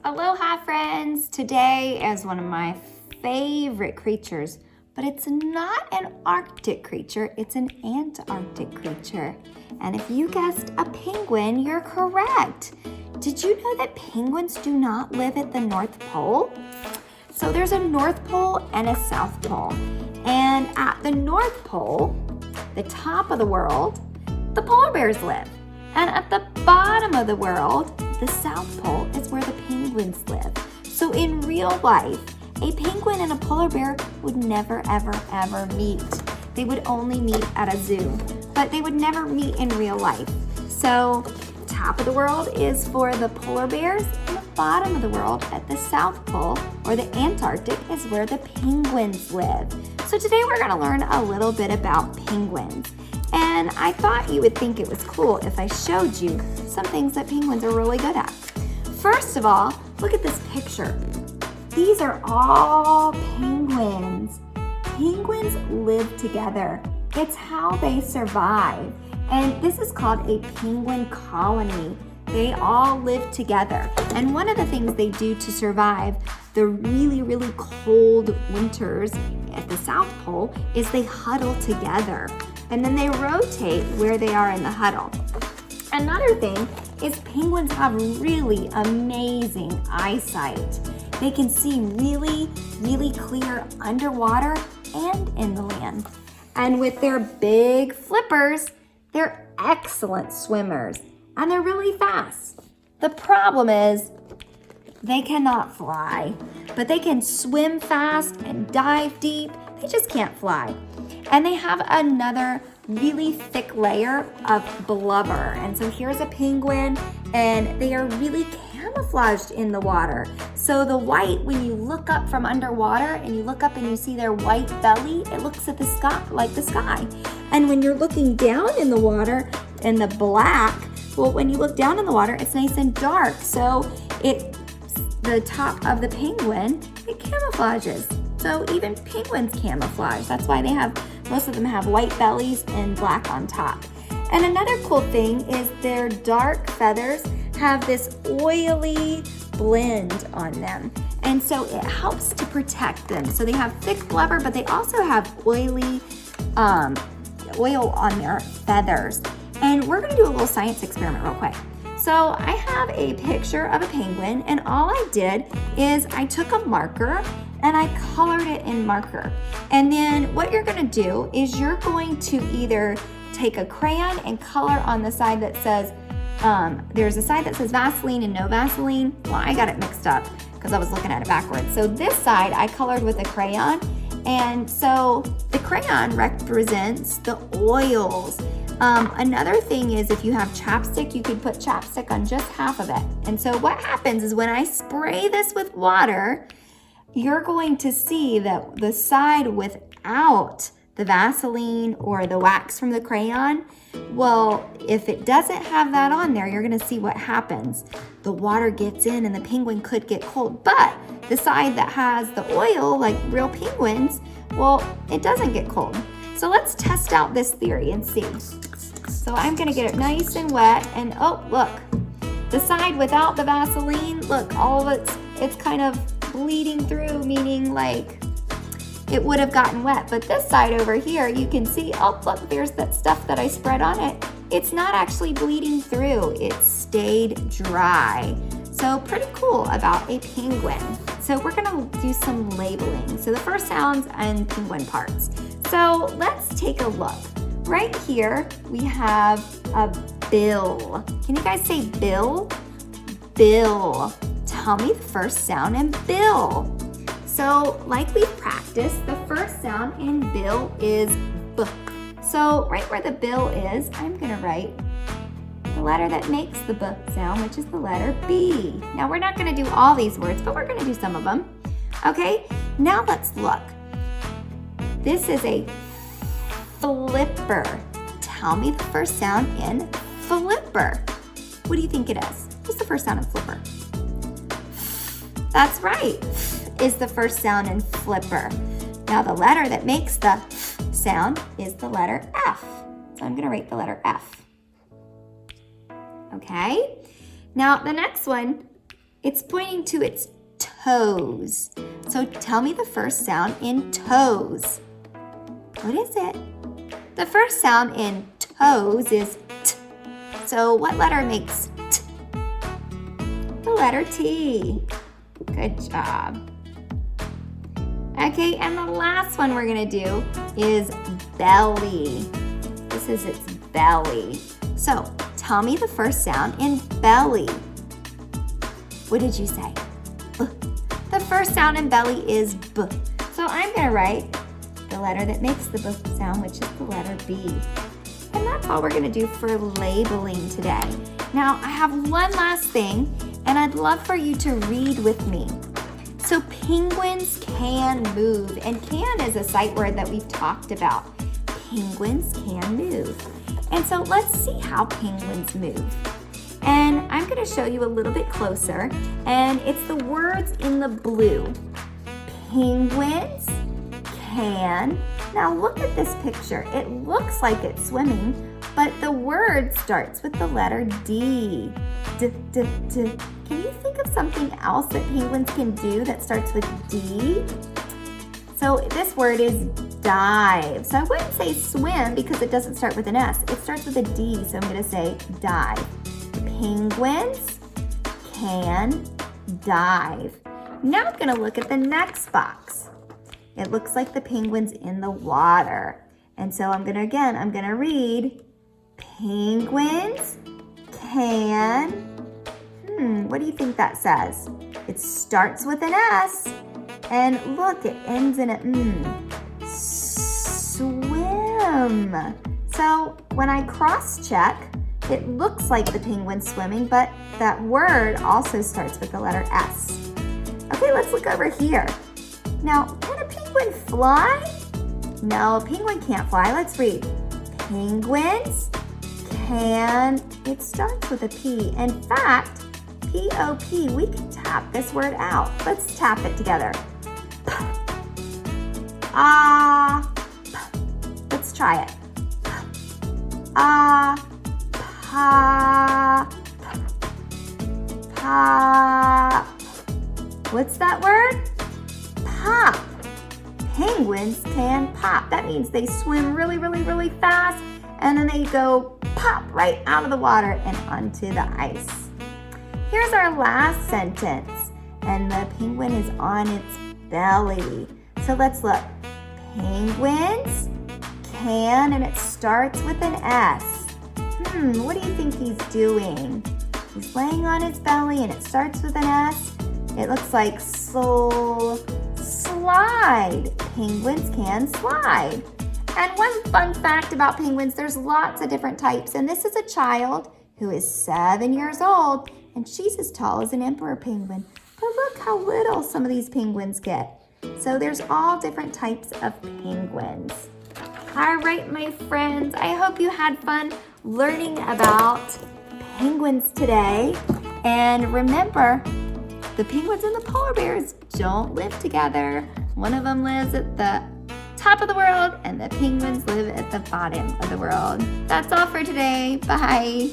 Aloha friends! Today is one of my favorite creatures, but it's not an Arctic creature, it's an Antarctic creature. And if you guessed a penguin, you're correct. Did you know that penguins do not live at the North Pole? So there's a North Pole and a South Pole. And at the North Pole, the top of the world, the polar bears live. And at the bottom of the world, the South Pole is where the penguins live. So in real life, a penguin and a polar bear would never, ever meet. They would only meet at a zoo, but they would never meet in real life. So top of the world is for the polar bears, and the bottom of the world at the South Pole, or the Antarctic, is where the penguins live. So today we're gonna learn a little bit about penguins. And I thought you would think it was cool if I showed you some things that penguins are really good at. First of all, look at this picture. These are all penguins. Penguins live together. It's how they survive. And this is called a penguin colony. They all live together. And one of the things they do to survive the really, really cold winters at the South Pole is they huddle together. And then they rotate where they are in the huddle. Another thing is penguins have really amazing eyesight. They can see really, really clear underwater and in the land. And with their big flippers, they're excellent swimmers and they're really fast. The problem is they cannot fly, but they can swim fast and dive deep. They just can't fly. And they have another really thick layer of blubber. And so here's a penguin, and they are really camouflaged in the water. So the white, when you look up from underwater and you look up and you see their white belly, it looks at the sky like the sky. And when you're looking down in the water in the black, well, when you look down in the water, it's nice and dark. So the top of the penguin, it camouflages. So even penguins camouflage. That's why most of them have white bellies and black on top. And another cool thing is their dark feathers have this oily blend on them. And so it helps to protect them. So they have thick blubber, but they also have oily oil on their feathers. And we're gonna do a little science experiment real quick. So I have a picture of a penguin, and all I did is I took a marker and I colored it in marker. And then what you're gonna do is you're going to either take a crayon and color on the side that says, there's a side that says Vaseline and no Vaseline. Well, I got it mixed up because I was looking at it backwards. So this side I colored with a crayon, and so the crayon represents the oils. Another thing is if you have chapstick, you could put chapstick on just half of it. And so what happens is when I spray this with water, you're going to see that the side without the Vaseline or the wax from the crayon, well, if it doesn't have that on there, you're gonna see what happens. The water gets in and the penguin could get cold, but the side that has the oil, like real penguins, well, it doesn't get cold. So let's test out this theory and see. So I'm gonna get it nice and wet, and oh, look, the side without the Vaseline, look, all of it's kind of bleeding through, meaning like it would have gotten wet. But this side over here, you can see, oh, look, there's that stuff that I spread on it. It's not actually bleeding through, it stayed dry. So pretty cool about a penguin. So we're gonna do some labeling. So the first sounds and penguin parts. So let's take a look. Right here, we have a bill. Can you guys say bill? Bill. Tell me the first sound in bill. So like we've practiced, the first sound in bill is B. So right where the bill is, I'm gonna write the letter that makes the B sound, which is the letter B. Now we're not gonna do all these words, but we're gonna do some of them. Okay, now let's look. This is a flipper. Tell me the first sound in flipper. What do you think it is? What's the first sound in flipper? That's right, is the first sound in flipper. Now the letter that makes the sound is the letter F. So I'm gonna write the letter F. Okay, now the next one It's pointing to its toes. So tell me the first sound in toes. What is it? The first sound in toes is T. So what letter makes T? The letter T. Good job. Okay, and the last one we're gonna do is belly. This is its belly. So tell me the first sound in belly. What did you say? B. The first sound in belly is B. So I'm gonna write the letter that makes the B sound, which is the letter B. And that's all we're gonna do for labeling today. Now, I have one last thing, and I'd love for you to read with me. So penguins can move, and can is a sight word that we've talked about. Penguins can move. And so let's see how penguins move. And I'm gonna show you a little bit closer, and it's the words in the blue. Penguins can. Now look at this picture. It looks like it's swimming, but the word starts with the letter D. D, D, D. Can you think of something else that penguins can do that starts with D? So this word is dive. So I wouldn't say swim because it doesn't start with an S. It starts with a D, so I'm gonna say dive. Penguins can dive. Now I'm gonna look at the next box. It looks like the penguin's in the water. And so I'm gonna read, penguins can, what do you think that says? It starts with an S, and look, it ends in a swim. So when I cross-check, it looks like the penguin's swimming, but that word also starts with the letter S. Okay, let's look over here. Now, can a penguin fly? No, a penguin can't fly. Let's read. Penguins can, it starts with a P. In fact, P-O-P, we can tap this word out. Let's tap it together. Let's try it. Pa. What's that word? Pop. Penguins can pop. That means they swim really, really, really fast, and then they go pop right out of the water and onto the ice. Here's our last sentence, and the penguin is on its belly. So let's look. Penguins can, and it starts with an S. What do you think he's doing? He's laying on his belly, and it starts with an S. It looks like slide. Penguins can slide. And one fun fact about penguins, there's lots of different types. And this is a child who is 7 years old, and she's as tall as an emperor penguin. But look how little some of these penguins get. So there's all different types of penguins. All right, my friends, I hope you had fun learning about penguins today. And remember, the penguins and the polar bears don't live together. One of them lives at the top of the world, and the penguins live at the bottom of the world. That's all for today. Bye.